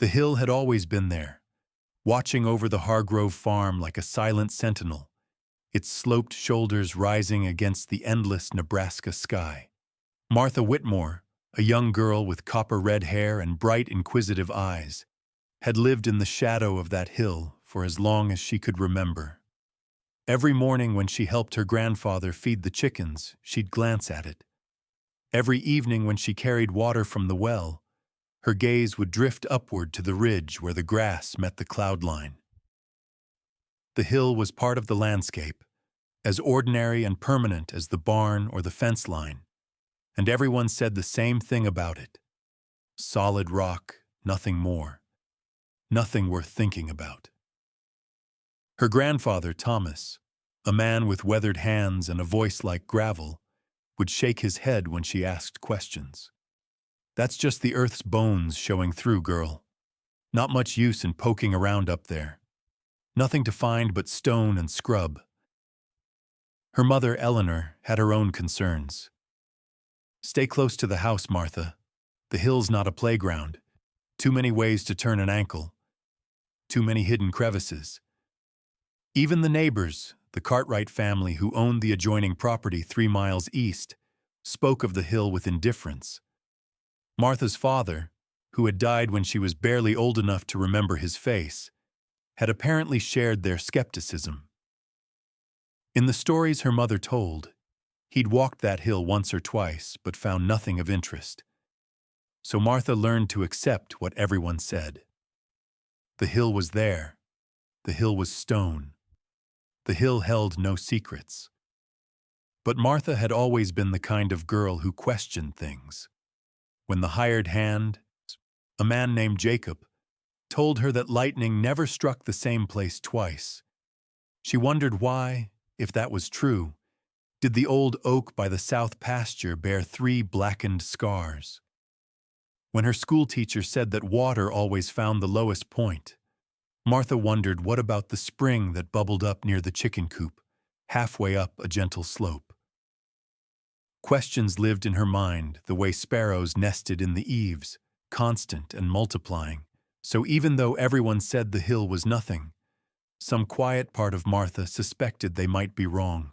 The hill had always been there, watching over the Hargrove farm like a silent sentinel, its sloped shoulders rising against the endless Nebraska sky. Martha Whitmore, a young girl with copper-red hair and bright, inquisitive eyes, had lived in the shadow of that hill for as long as she could remember. Every morning when she helped her grandfather feed the chickens, she'd glance at it. Every evening when she carried water from the well, her gaze would drift upward to the ridge where the grass met the cloud line. The hill was part of the landscape, as ordinary and permanent as the barn or the fence line, and everyone said the same thing about it. Solid rock, nothing more. Nothing worth thinking about. Her grandfather, Thomas, a man with weathered hands and a voice like gravel, would shake his head when she asked questions. "That's just the earth's bones showing through, girl. Not much use in poking around up there. Nothing to find but stone and scrub." Her mother, Eleanor, had her own concerns. "Stay close to the house, Martha. The hill's not a playground. Too many ways to turn an ankle. Too many hidden crevices." Even the neighbors, the Cartwright family who owned the adjoining property 3 miles east, spoke of the hill with indifference. Martha's father, who had died when she was barely old enough to remember his face, had apparently shared their skepticism. In the stories her mother told, he'd walked that hill once or twice but found nothing of interest. So Martha learned to accept what everyone said. The hill was there. The hill was stone. The hill held no secrets. But Martha had always been the kind of girl who questioned things. When the hired hand, a man named Jacob, told her that lightning never struck the same place twice, she wondered why, if that was true, did the old oak by the south pasture bear 3 blackened scars? When her schoolteacher said that water always found the lowest point, Martha wondered what about the spring that bubbled up near the chicken coop, halfway up a gentle slope. Questions lived in her mind the way sparrows nested in the eaves, constant and multiplying. So even though everyone said the hill was nothing, some quiet part of Martha suspected they might be wrong.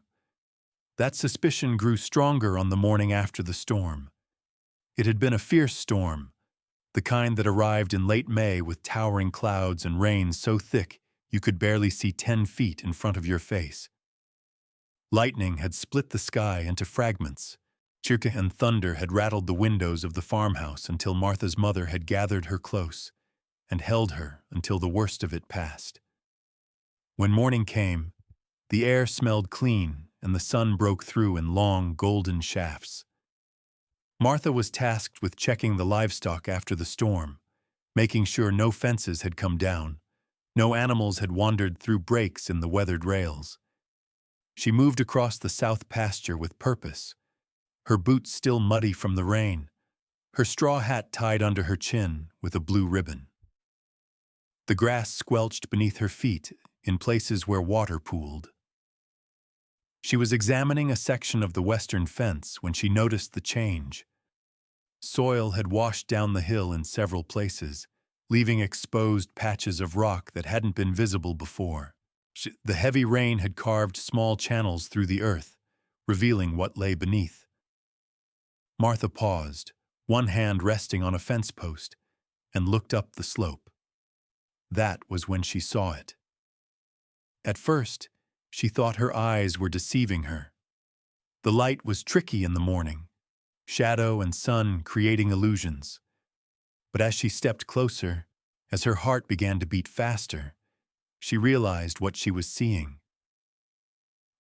That suspicion grew stronger on the morning after the storm. It had been a fierce storm, the kind that arrived in late May with towering clouds and rain so thick you could barely see 10 feet in front of your face. Lightning had split the sky into fragments. Chirka and thunder had rattled the windows of the farmhouse until Martha's mother had gathered her close and held her until the worst of it passed. When morning came, the air smelled clean and the sun broke through in long, golden shafts. Martha was tasked with checking the livestock after the storm, making sure no fences had come down, no animals had wandered through breaks in the weathered rails. She moved across the south pasture with purpose, her boots still muddy from the rain, her straw hat tied under her chin with a blue ribbon. The grass squelched beneath her feet in places where water pooled. She was examining a section of the western fence when she noticed the change. Soil had washed down the hill in several places, leaving exposed patches of rock that hadn't been visible before. The heavy rain had carved small channels through the earth, revealing what lay beneath. Martha paused, one hand resting on a fence post, and looked up the slope. That was when she saw it. At first, she thought her eyes were deceiving her. The light was tricky in the morning, shadow and sun creating illusions. But as she stepped closer, as her heart began to beat faster, she realized what she was seeing.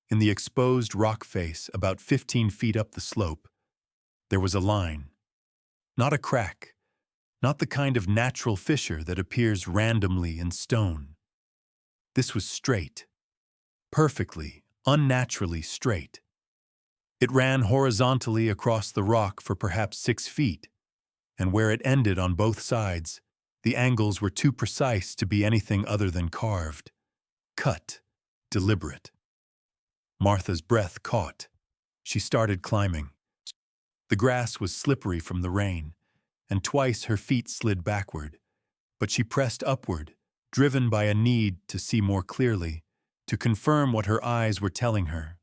In the exposed rock face about 15 feet up the slope, there was a line. Not a crack, not the kind of natural fissure that appears randomly in stone. This was straight. Perfectly, unnaturally straight. It ran horizontally across the rock for perhaps 6 feet, and where it ended on both sides, the angles were too precise to be anything other than carved, cut, deliberate. Martha's breath caught. She started climbing. The grass was slippery from the rain, and twice her feet slid backward, But she pressed upward, driven by a need to see more clearly, to confirm what her eyes were telling her.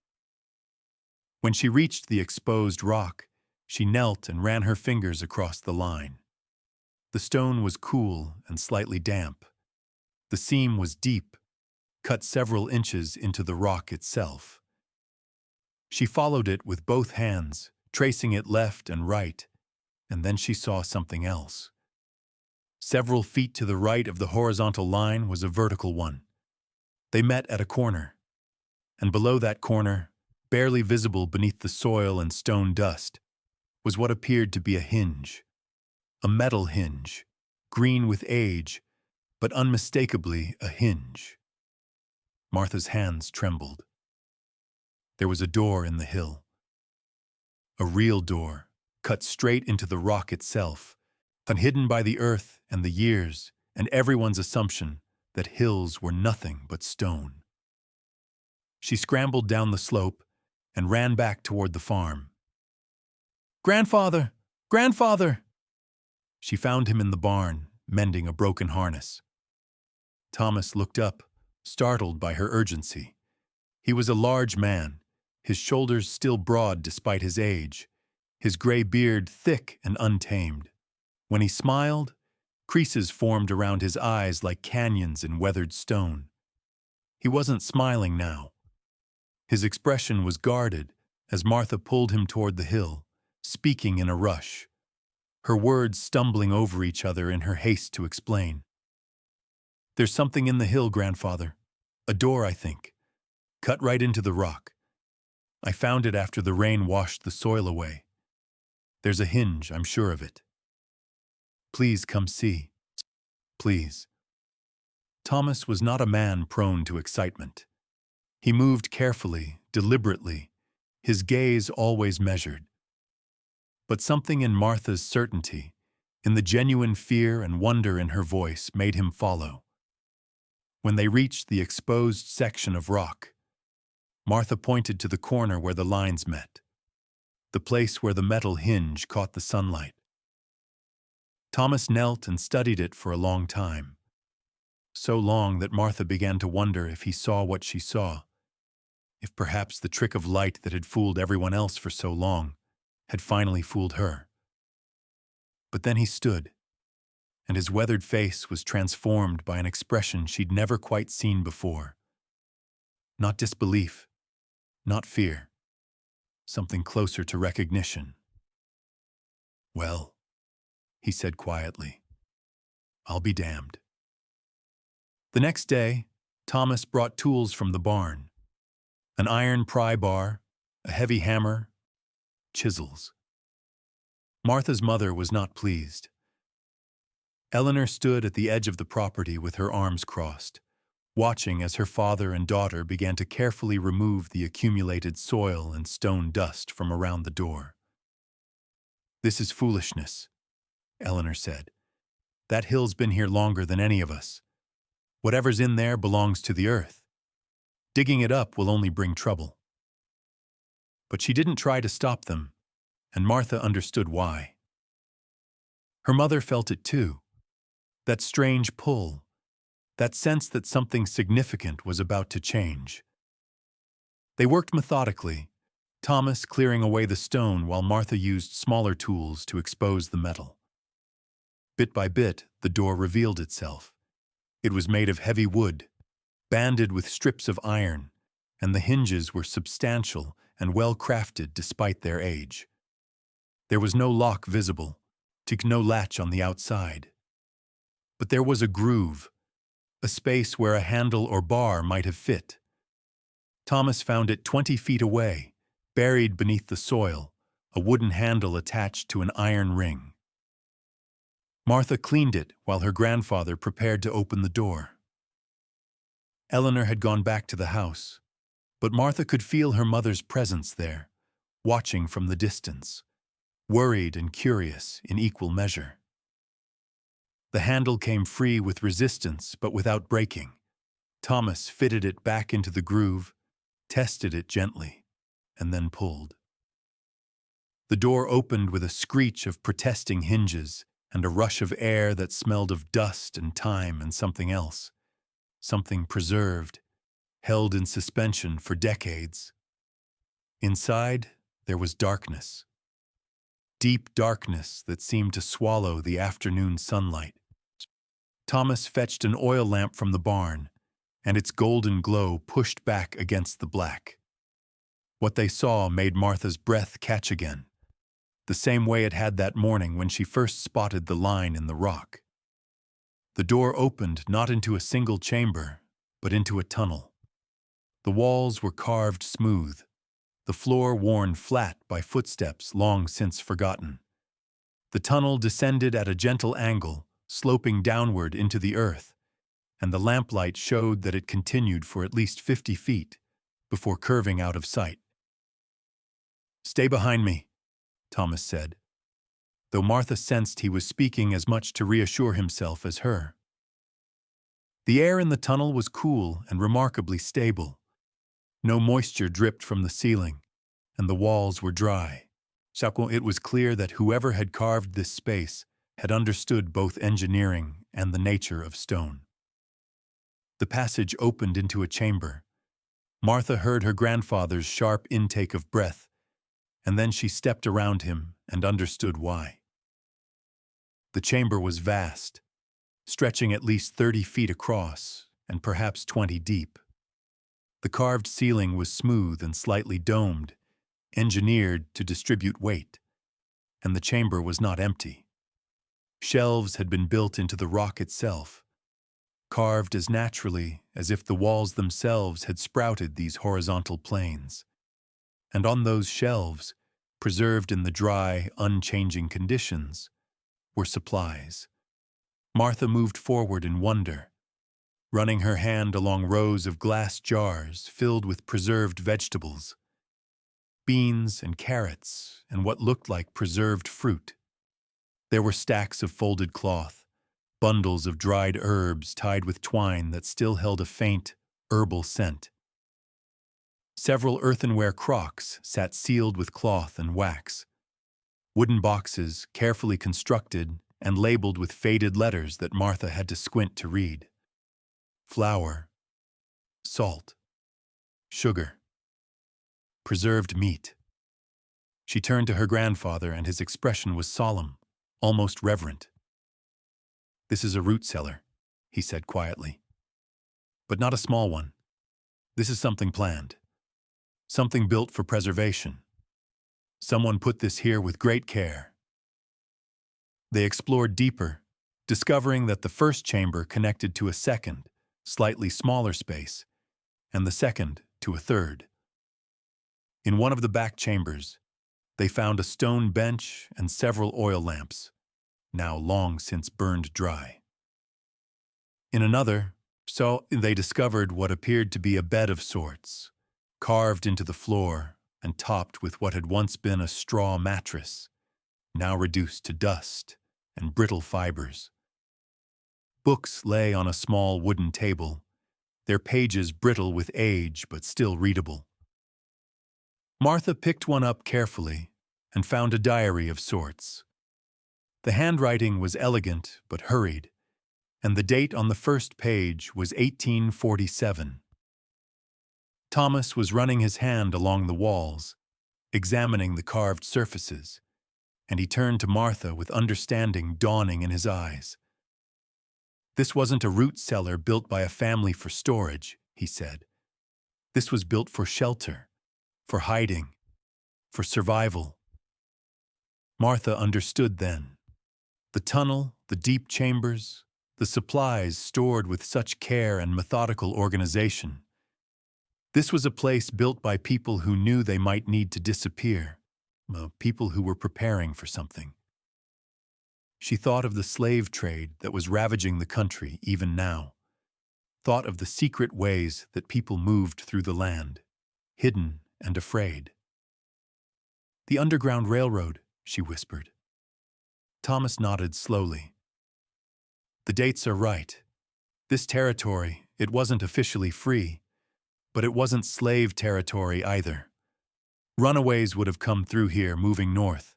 When she reached the exposed rock, she knelt and ran her fingers across the line. The stone was cool and slightly damp. The seam was deep, cut several inches into the rock itself. She followed it with both hands, tracing it left and right, and then she saw something else. Several feet to the right of the horizontal line was a vertical one. They met at a corner, and below that corner, barely visible beneath the soil and stone dust, was what appeared to be a hinge. A metal hinge, green with age, but unmistakably a hinge. Martha's hands trembled. There was a door in the hill. A real door, cut straight into the rock itself, hidden by the earth and the years and everyone's assumption that hills were nothing but stone. She scrambled down the slope and ran back toward the farm. "Grandfather! Grandfather!" She found him in the barn, mending a broken harness. Thomas looked up, startled by her urgency. He was a large man, his shoulders still broad despite his age, his gray beard thick and untamed. When he smiled, creases formed around his eyes like canyons in weathered stone. He wasn't smiling now. His expression was guarded as Martha pulled him toward the hill, speaking in a rush, her words stumbling over each other in her haste to explain. "There's something in the hill, Grandfather. A door, I think. Cut right into the rock. I found it after the rain washed the soil away. There's a hinge, I'm sure of it. Please come see. Please." Thomas was not a man prone to excitement. He moved carefully, deliberately, his gaze always measured. But something in Martha's certainty, in the genuine fear and wonder in her voice, made him follow. When they reached the exposed section of rock, Martha pointed to the corner where the lines met, the place where the metal hinge caught the sunlight. Thomas knelt and studied it for a long time, so long that Martha began to wonder if he saw what she saw, if perhaps the trick of light that had fooled everyone else for so long had finally fooled her. But then he stood, and his weathered face was transformed by an expression she'd never quite seen before. Not disbelief, not fear, something closer to recognition. "Well," he said quietly, "I'll be damned." The next day, Thomas brought tools from the barn: an iron pry bar, a heavy hammer, chisels. Martha's mother was not pleased. Eleanor stood at the edge of the property with her arms crossed, watching as her father and daughter began to carefully remove the accumulated soil and stone dust from around the door. "This is foolishness," Eleanor said. "That hill's been here longer than any of us. Whatever's in there belongs to the earth. Digging it up will only bring trouble." But she didn't try to stop them, and Martha understood why. Her mother felt it too, that strange pull, that sense that something significant was about to change. They worked methodically, Thomas clearing away the stone while Martha used smaller tools to expose the metal. Bit by bit, the door revealed itself. It was made of heavy wood, banded with strips of iron, and the hinges were substantial and well-crafted despite their age. There was no lock visible, no latch on the outside. But there was a groove, a space where a handle or bar might have fit. Thomas found it 20 feet away, buried beneath the soil, a wooden handle attached to an iron ring. Martha cleaned it while her grandfather prepared to open the door. Eleanor had gone back to the house, but Martha could feel her mother's presence there, watching from the distance, worried and curious in equal measure. The handle came free with resistance but without breaking. Thomas fitted it back into the groove, tested it gently, and then pulled. The door opened with a screech of protesting hinges, and a rush of air that smelled of dust and time and something else, something preserved, held in suspension for decades. Inside, there was darkness, deep darkness that seemed to swallow the afternoon sunlight. Thomas fetched an oil lamp from the barn, and its golden glow pushed back against the black. What they saw made Martha's breath catch again, the same way it had that morning when she first spotted the line in the rock. The door opened not into a single chamber, but into a tunnel. The walls were carved smooth, the floor worn flat by footsteps long since forgotten. The tunnel descended at a gentle angle, sloping downward into the earth, and the lamplight showed that it continued for at least 50 feet before curving out of sight. "Stay behind me," Thomas said, though Martha sensed he was speaking as much to reassure himself as her. The air in the tunnel was cool and remarkably stable. No moisture dripped from the ceiling, and the walls were dry. It was clear that whoever had carved this space had understood both engineering and the nature of stone. The passage opened into a chamber. Martha heard her grandfather's sharp intake of breath, and then she stepped around him and understood why. The chamber was vast, stretching at least 30 feet across and perhaps 20 deep. The carved ceiling was smooth and slightly domed, engineered to distribute weight, and the chamber was not empty. Shelves had been built into the rock itself, carved as naturally as if the walls themselves had sprouted these horizontal planes. And on those shelves, preserved in the dry, unchanging conditions, were supplies. Martha moved forward in wonder, running her hand along rows of glass jars filled with preserved vegetables, beans and carrots and what looked like preserved fruit. There were stacks of folded cloth, bundles of dried herbs tied with twine that still held a faint, herbal scent. Several earthenware crocks sat sealed with cloth and wax. Wooden boxes, carefully constructed and labeled with faded letters that Martha had to squint to read. Flour, salt, sugar, preserved meat. She turned to her grandfather, and his expression was solemn, almost reverent. "This is a root cellar," he said quietly. "But not a small one. This is something planned. Something built for preservation. Someone put this here with great care." They explored deeper, discovering that the first chamber connected to a second, slightly smaller space, and the second to a third. In one of the back chambers, they found a stone bench and several oil lamps, now long since burned dry. In another, they discovered what appeared to be a bed of sorts, carved into the floor and topped with what had once been a straw mattress, now reduced to dust and brittle fibers. Books lay on a small wooden table, their pages brittle with age but still readable. Martha picked one up carefully and found a diary of sorts. The handwriting was elegant but hurried, and the date on the first page was 1847. Thomas was running his hand along the walls, examining the carved surfaces, and he turned to Martha with understanding dawning in his eyes. "This wasn't a root cellar built by a family for storage," he said. "This was built for shelter, for hiding, for survival." Martha understood then. The tunnel, the deep chambers, the supplies stored with such care and methodical organization. This was a place built by people who knew they might need to disappear, people who were preparing for something. She thought of the slave trade that was ravaging the country even now, thought of the secret ways that people moved through the land, hidden and afraid. "The Underground Railroad," she whispered. Thomas nodded slowly. "The dates are right. This territory, it wasn't officially free, but it wasn't slave territory either. Runaways would have come through here moving north.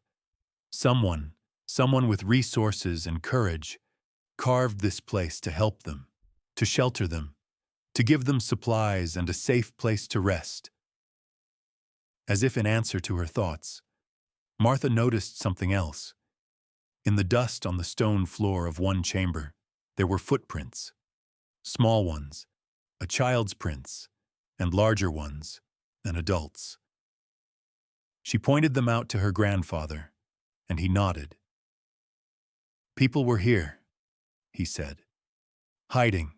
Someone, Someone with resources and courage carved this place to help them, to shelter them, to give them supplies and a safe place to rest. As if in answer to her thoughts, Martha noticed something else. In the dust on the stone floor of one chamber, there were footprints. Small ones, a child's prints, and larger ones, an adult's. She pointed them out to her grandfather, and he nodded. People were here, he said, hiding,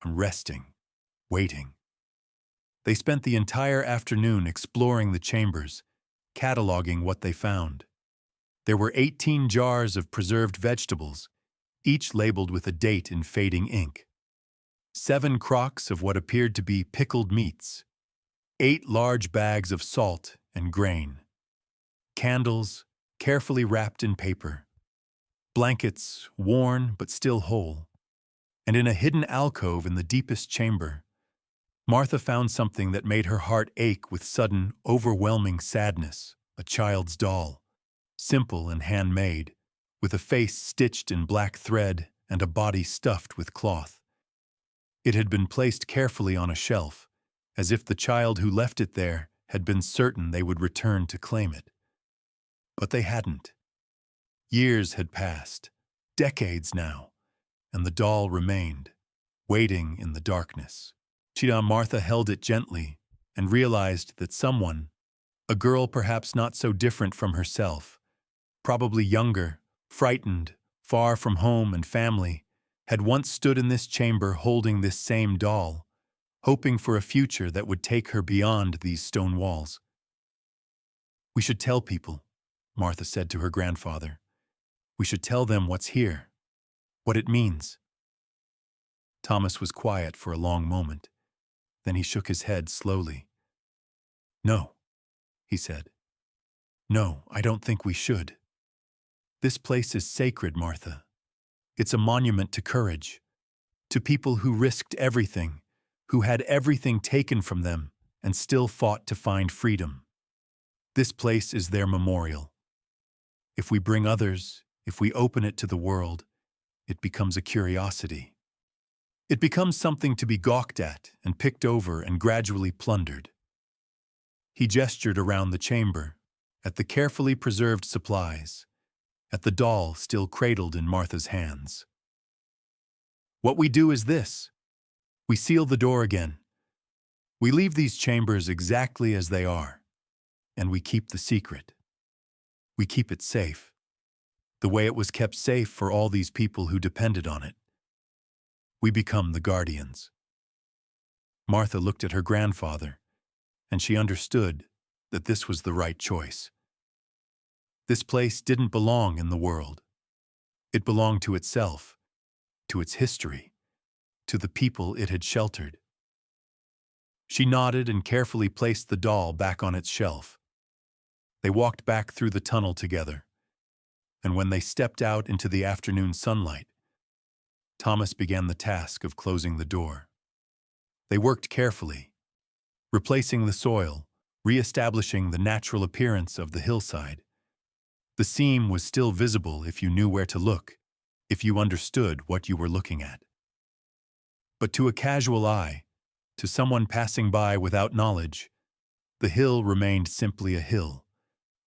resting, waiting. They spent the entire afternoon exploring the chambers, cataloging what they found. There were 18 jars of preserved vegetables, each labeled with a date in fading ink. 7 crocks of what appeared to be pickled meats. 8 large bags of salt and grain. Candles, carefully wrapped in paper. Blankets, worn but still whole. And in a hidden alcove in the deepest chamber, Martha found something that made her heart ache with sudden, overwhelming sadness, a child's doll, simple and handmade, with a face stitched in black thread and a body stuffed with cloth. It had been placed carefully on a shelf, as if the child who left it there had been certain they would return to claim it. But they hadn't. Years had passed, decades now, and the doll remained, waiting in the darkness. Martha held it gently and realized that someone, a girl perhaps not so different from herself, probably younger, frightened, far from home and family, had once stood in this chamber holding this same doll, hoping for a future that would take her beyond these stone walls. "We should tell people," Martha said to her grandfather. "We should tell them what's here, what it means." Thomas was quiet for a long moment. Then he shook his head slowly. "No," he said. "No, I don't think we should. This place is sacred, Martha. It's a monument to courage, to people who risked everything, who had everything taken from them and still fought to find freedom. This place is their memorial. If we bring others, if we open it to the world, it becomes a curiosity. It becomes something to be gawked at and picked over and gradually plundered." He gestured around the chamber, at the carefully preserved supplies, at the doll still cradled in Martha's hands. "What we do is this. We seal the door again. We leave these chambers exactly as they are, and we keep the secret. We keep it safe, the way it was kept safe for all these people who depended on it. We become the guardians." Martha looked at her grandfather, and she understood that this was the right choice. This place didn't belong in the world. It belonged to itself, to its history, to the people it had sheltered. She nodded and carefully placed the doll back on its shelf. They walked back through the tunnel together, and when they stepped out into the afternoon sunlight, Thomas began the task of closing the door. They worked carefully, replacing the soil, re-establishing the natural appearance of the hillside. The seam was still visible if you knew where to look, if you understood what you were looking at. But to a casual eye, to someone passing by without knowledge, the hill remained simply a hill,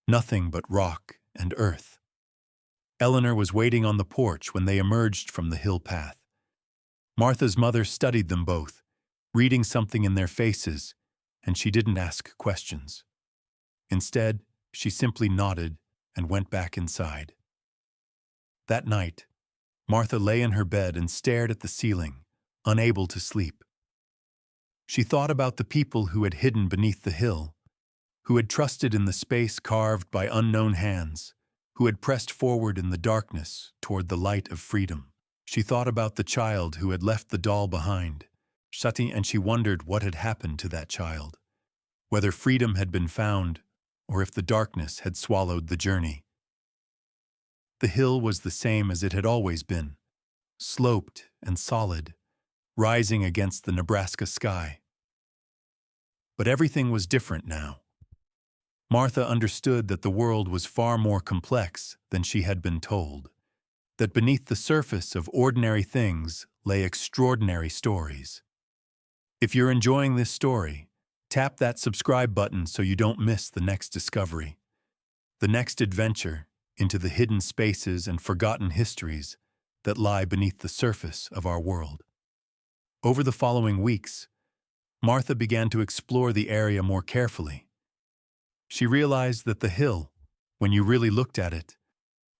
nothing but rock and earth. Eleanor was waiting on the porch when they emerged from the hill path. Martha's mother studied them both, reading something in their faces, and she didn't ask questions. Instead, she simply nodded and went back inside. That night, Martha lay in her bed and stared at the ceiling, unable to sleep. She thought about the people who had hidden beneath the hill, who had trusted in the space carved by unknown hands, who had pressed forward in the darkness toward the light of freedom. She thought about the child who had left the doll behind, and she wondered what had happened to that child, whether freedom had been found or if the darkness had swallowed the journey. The hill was the same as it had always been, sloped and solid, rising against the Nebraska sky. But everything was different now. Martha understood that the world was far more complex than she had been told, that beneath the surface of ordinary things lay extraordinary stories. If you're enjoying this story, tap that subscribe button so you don't miss the next discovery, the next adventure into the hidden spaces and forgotten histories that lie beneath the surface of our world. Over the following weeks, Martha began to explore the area more carefully. She realized that the hill, when you really looked at it,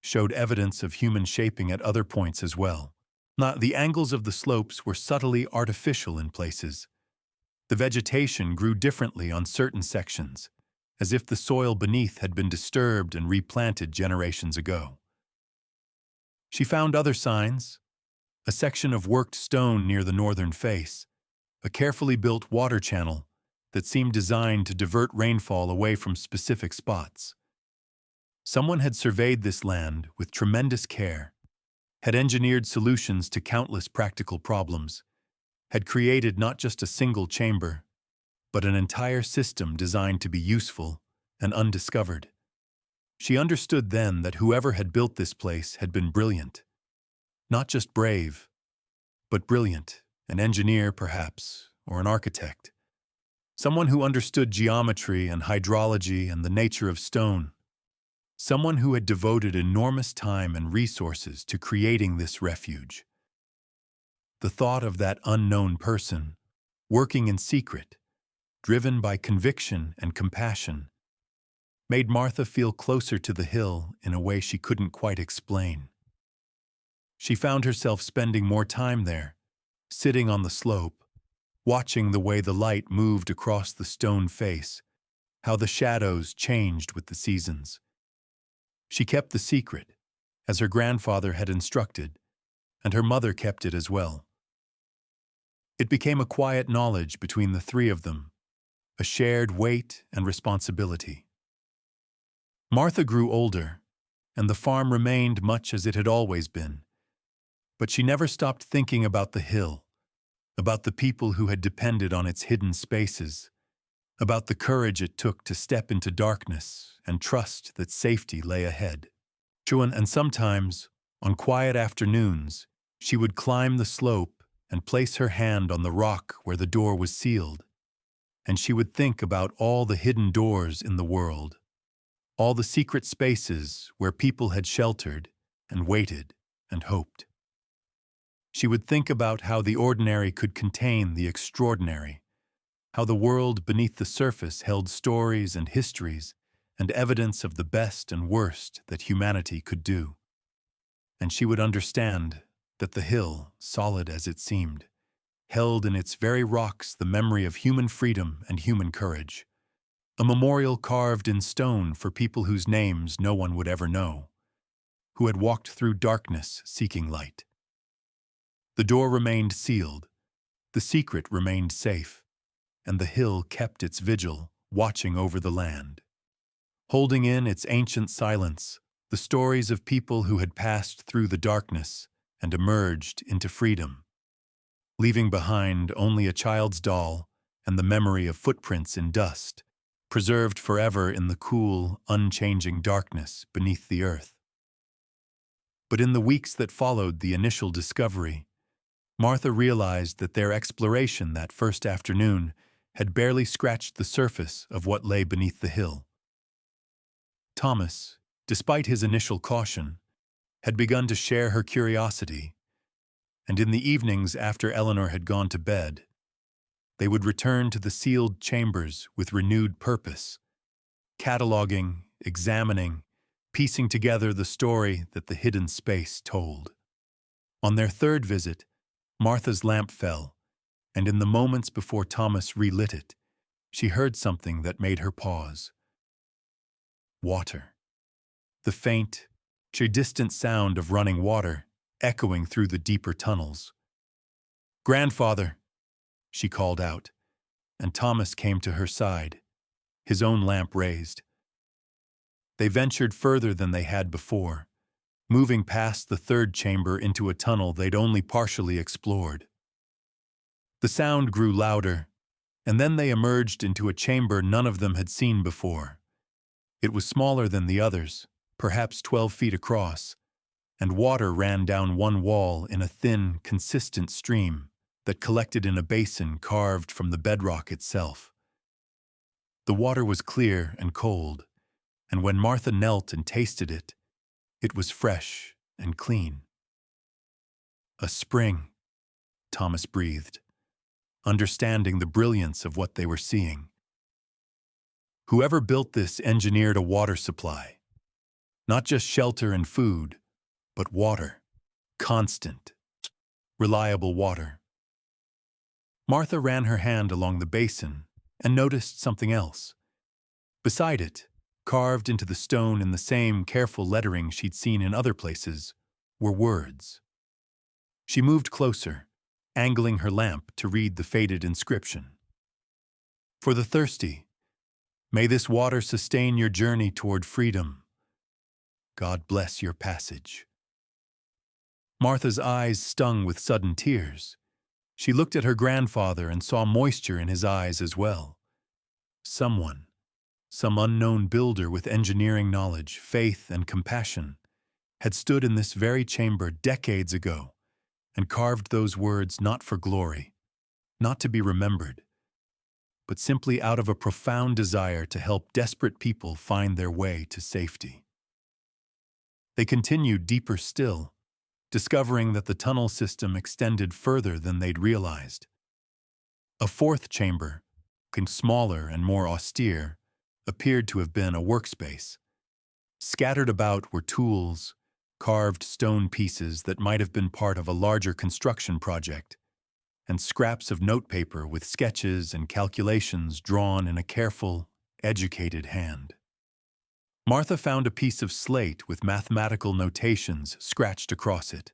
showed evidence of human shaping at other points as well. The angles of the slopes were subtly artificial in places. The vegetation grew differently on certain sections, as if the soil beneath had been disturbed and replanted generations ago. She found other signs: a section of worked stone near the northern face, a carefully built water channel that seemed designed to divert rainfall away from specific spots. Someone had surveyed this land with tremendous care, had engineered solutions to countless practical problems, had created not just a single chamber, but an entire system designed to be useful and undiscovered. She understood then that whoever had built this place had been brilliant. Not just brave, but brilliant, an engineer perhaps, or an architect. Someone who understood geometry and hydrology and the nature of stone. Someone who had devoted enormous time and resources to creating this refuge. The thought of that unknown person, working in secret, driven by conviction and compassion, made Martha feel closer to the hill in a way she couldn't quite explain. She found herself spending more time there, sitting on the slope, watching the way the light moved across the stone face, how the shadows changed with the seasons. She kept the secret, as her grandfather had instructed, and her mother kept it as well. It became a quiet knowledge between the three of them, a shared weight and responsibility. Martha grew older, and the farm remained much as it had always been. But she never stopped thinking about the hill, about the people who had depended on its hidden spaces, about the courage it took to step into darkness and trust that safety lay ahead. And sometimes, on quiet afternoons, she would climb the slope and place her hand on the rock where the door was sealed, and she would think about all the hidden doors in the world, all the secret spaces where people had sheltered and waited and hoped. She would think about how the ordinary could contain the extraordinary, how the world beneath the surface held stories and histories and evidence of the best and worst that humanity could do. And she would understand that the hill, solid as it seemed, held in its very rocks the memory of human freedom and human courage, a memorial carved in stone for people whose names no one would ever know, who had walked through darkness seeking light. The door remained sealed, the secret remained safe, and the hill kept its vigil, watching over the land, holding in its ancient silence the stories of people who had passed through the darkness and emerged into freedom, leaving behind only a child's doll and the memory of footprints in dust, preserved forever in the cool, unchanging darkness beneath the earth. But in the weeks that followed the initial discovery, Martha realized that their exploration that first afternoon had barely scratched the surface of what lay beneath the hill. Thomas, despite his initial caution, had begun to share her curiosity, and in the evenings after Eleanor had gone to bed, they would return to the sealed chambers with renewed purpose, cataloging, examining, piecing together the story that the hidden space told. On their third visit, Martha's lamp fell, and in the moments before Thomas relit it, she heard something that made her pause. Water. The faint, distant sound of running water echoing through the deeper tunnels. "Grandfather," she called out, and Thomas came to her side, his own lamp raised. They ventured further than they had before, moving past the third chamber into a tunnel they'd only partially explored. The sound grew louder, and then they emerged into a chamber none of them had seen before, It was smaller than the others, perhaps 12 feet across, and water ran down one wall in a thin, consistent stream that collected in a basin carved from the bedrock itself. The water was clear and cold, and when Martha knelt and tasted it, it was fresh and clean. A spring, Thomas breathed, understanding the brilliance of what they were seeing. Whoever built this engineered a water supply, not just shelter and food, but water, constant, reliable water. Martha ran her hand along the basin and noticed something else. Beside it, carved into the stone in the same careful lettering she'd seen in other places, were words. She moved closer, angling her lamp to read the faded inscription. For the thirsty, may this water sustain your journey toward freedom. God bless your passage. Martha's eyes stung with sudden tears. She looked at her grandfather and saw moisture in his eyes as well. Someone, some unknown builder with engineering knowledge, faith, and compassion, had stood in this very chamber decades ago and carved those words not for glory, not to be remembered, but simply out of a profound desire to help desperate people find their way to safety. They continued deeper still, discovering that the tunnel system extended further than they'd realized. A fourth chamber, smaller and more austere, appeared to have been a workspace. Scattered about were tools, carved stone pieces that might have been part of a larger construction project, and scraps of notepaper with sketches and calculations drawn in a careful, educated hand. Martha found a piece of slate with mathematical notations scratched across it.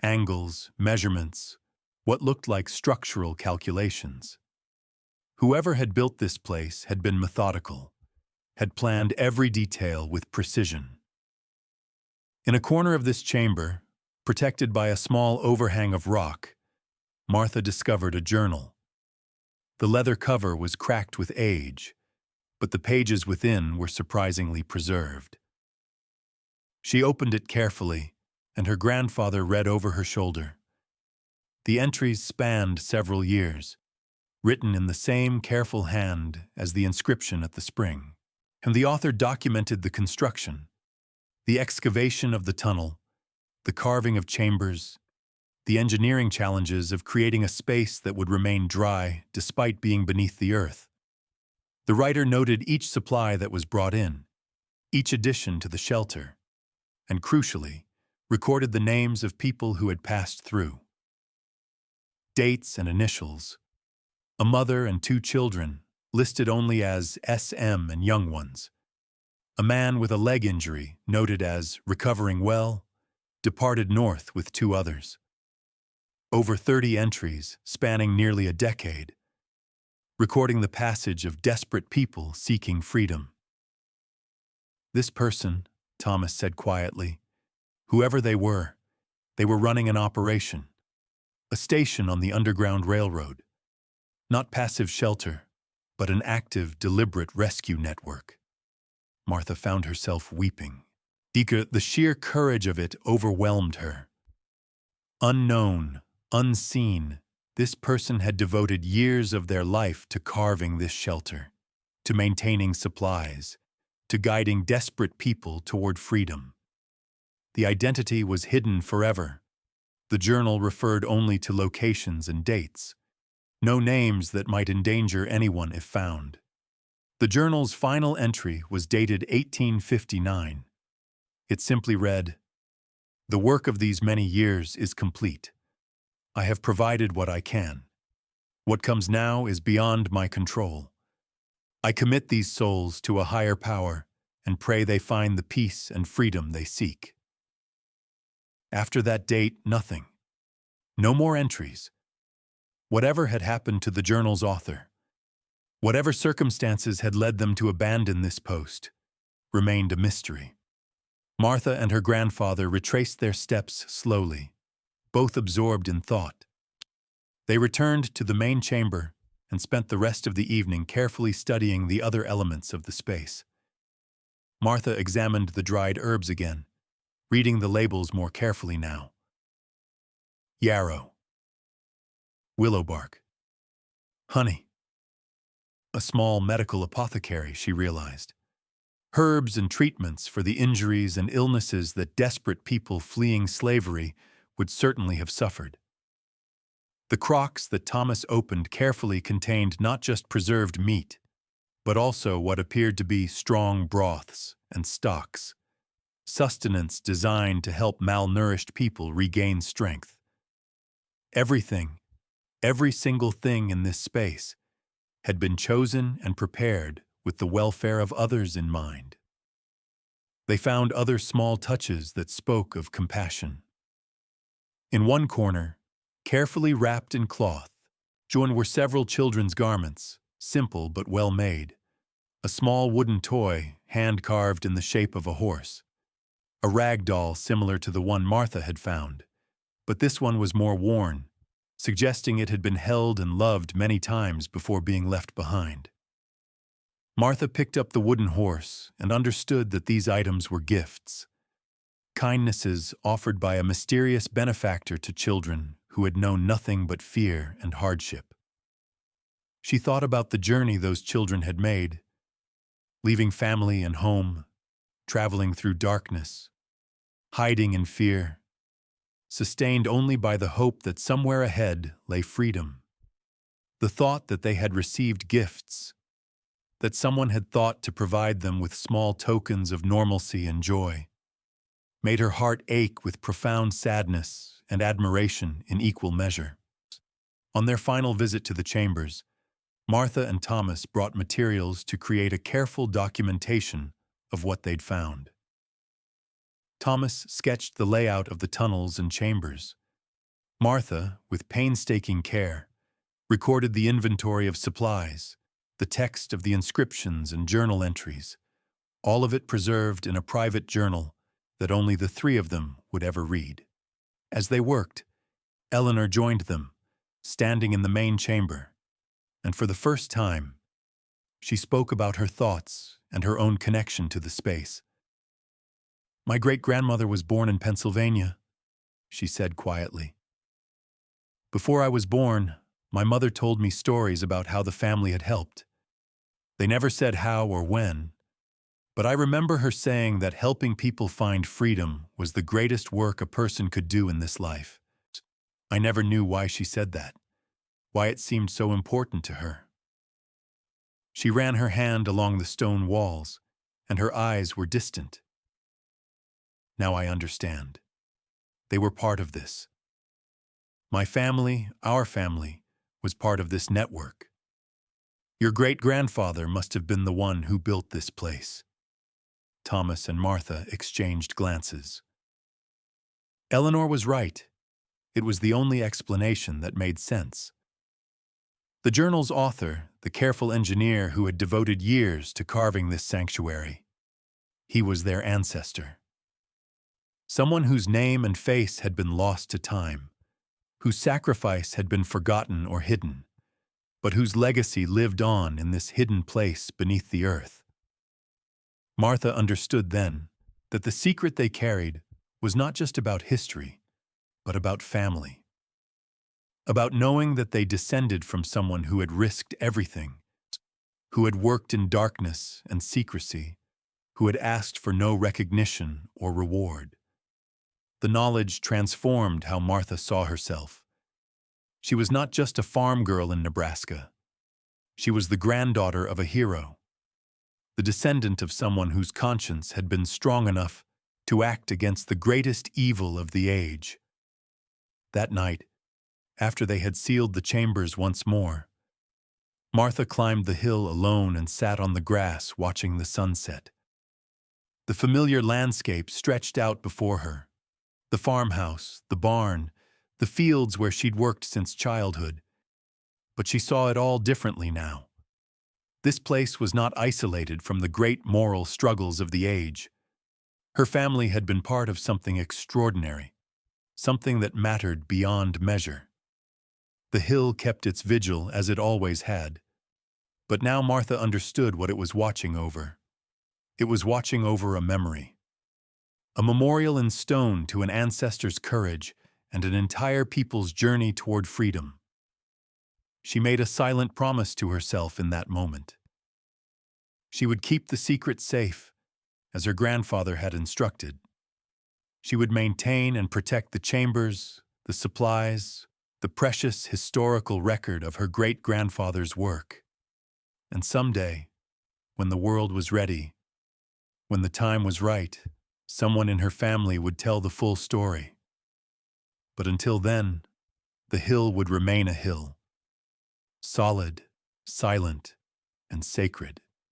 Angles, measurements, what looked like structural calculations. Whoever had built this place had been methodical, had planned every detail with precision. In a corner of this chamber, protected by a small overhang of rock, Martha discovered a journal. The leather cover was cracked with age, but the pages within were surprisingly preserved. She opened it carefully, and her grandfather read over her shoulder. The entries spanned several years, written in the same careful hand as the inscription at the spring, and the author documented the construction, the excavation of the tunnel, the carving of chambers, the engineering challenges of creating a space that would remain dry despite being beneath the earth. The writer noted each supply that was brought in, each addition to the shelter, and crucially, recorded the names of people who had passed through. Dates and initials. A mother and 2 children, listed only as SM and young ones. A man with a leg injury, noted as recovering well, departed north with 2 others. Over 30 entries, spanning nearly a decade, recording the passage of desperate people seeking freedom. This person, Thomas said quietly, whoever they were running an operation, a station on the Underground Railroad. Not passive shelter, but an active, deliberate rescue network. Martha found herself weeping. The sheer courage of it overwhelmed her. Unknown, unseen, this person had devoted years of their life to carving this shelter, to maintaining supplies, to guiding desperate people toward freedom. The identity was hidden forever. The journal referred only to locations and dates. No names that might endanger anyone if found. The journal's final entry was dated 1859. It simply read, "The work of these many years is complete. I have provided what I can. What comes now is beyond my control. I commit these souls to a higher power and pray they find the peace and freedom they seek." After that date, nothing. No more entries. Whatever had happened to the journal's author, whatever circumstances had led them to abandon this post, remained a mystery. Martha and her grandfather retraced their steps slowly, both absorbed in thought. They returned to the main chamber and spent the rest of the evening carefully studying the other elements of the space. Martha examined the dried herbs again, reading the labels more carefully now. Yarrow. Willow bark. Honey. A small medical apothecary, she realized. Herbs and treatments for the injuries and illnesses that desperate people fleeing slavery would certainly have suffered. The crocks that Thomas opened carefully contained not just preserved meat, but also what appeared to be strong broths and stocks, sustenance designed to help malnourished people regain strength. Everything, every single thing in this space, had been chosen and prepared with the welfare of others in mind. They found other small touches that spoke of compassion. In one corner, carefully wrapped in cloth, were several children's garments, simple but well made. A small wooden toy, hand-carved in the shape of a horse. A rag doll similar to the one Martha had found, but this one was more worn, suggesting it had been held and loved many times before being left behind. Martha picked up the wooden horse and understood that these items were gifts, kindnesses offered by a mysterious benefactor to children who had known nothing but fear and hardship. She thought about the journey those children had made, leaving family and home, traveling through darkness, hiding in fear, sustained only by the hope that somewhere ahead lay freedom. The thought that they had received gifts, that someone had thought to provide them with small tokens of normalcy and joy, made her heart ache with profound sadness and admiration in equal measure. On their final visit to the chambers, Martha and Thomas brought materials to create a careful documentation of what they'd found. Thomas sketched the layout of the tunnels and chambers. Martha, with painstaking care, recorded the inventory of supplies, the text of the inscriptions and journal entries, all of it preserved in a private journal that only the three of them would ever read. As they worked, Eleanor joined them, standing in the main chamber, and for the first time, she spoke about her thoughts and her own connection to the space. "My great-grandmother was born in Pennsylvania," she said quietly. "Before I was born, my mother told me stories about how the family had helped. They never said how or when, but I remember her saying that helping people find freedom was the greatest work a person could do in this life. I never knew why she said that, why it seemed so important to her." She ran her hand along the stone walls, and her eyes were distant. "Now I understand. They were part of this. My family, our family, was part of this network. Your great-grandfather must have been the one who built this place." Thomas and Martha exchanged glances. Eleanor was right. It was the only explanation that made sense. The journal's author, the careful engineer who had devoted years to carving this sanctuary, he was their ancestor. Someone whose name and face had been lost to time, whose sacrifice had been forgotten or hidden, but whose legacy lived on in this hidden place beneath the earth. Martha understood then that the secret they carried was not just about history, but about family. About knowing that they descended from someone who had risked everything, who had worked in darkness and secrecy, who had asked for no recognition or reward. The knowledge transformed how Martha saw herself. She was not just a farm girl in Nebraska. She was the granddaughter of a hero, the descendant of someone whose conscience had been strong enough to act against the greatest evil of the age. That night, after they had sealed the chambers once more, Martha climbed the hill alone and sat on the grass watching the sunset. The familiar landscape stretched out before her. The farmhouse, the barn, the fields where she'd worked since childhood. But she saw it all differently now. This place was not isolated from the great moral struggles of the age. Her family had been part of something extraordinary, something that mattered beyond measure. The hill kept its vigil as it always had, but now Martha understood what it was watching over. It was watching over a memory, a memorial in stone to an ancestor's courage and an entire people's journey toward freedom. She made a silent promise to herself in that moment. She would keep the secret safe, as her grandfather had instructed. She would maintain and protect the chambers, the supplies, the precious historical record of her great-grandfather's work. And someday, when the world was ready, when the time was right, someone in her family would tell the full story. But until then, the hill would remain a hill, solid, silent, and sacred.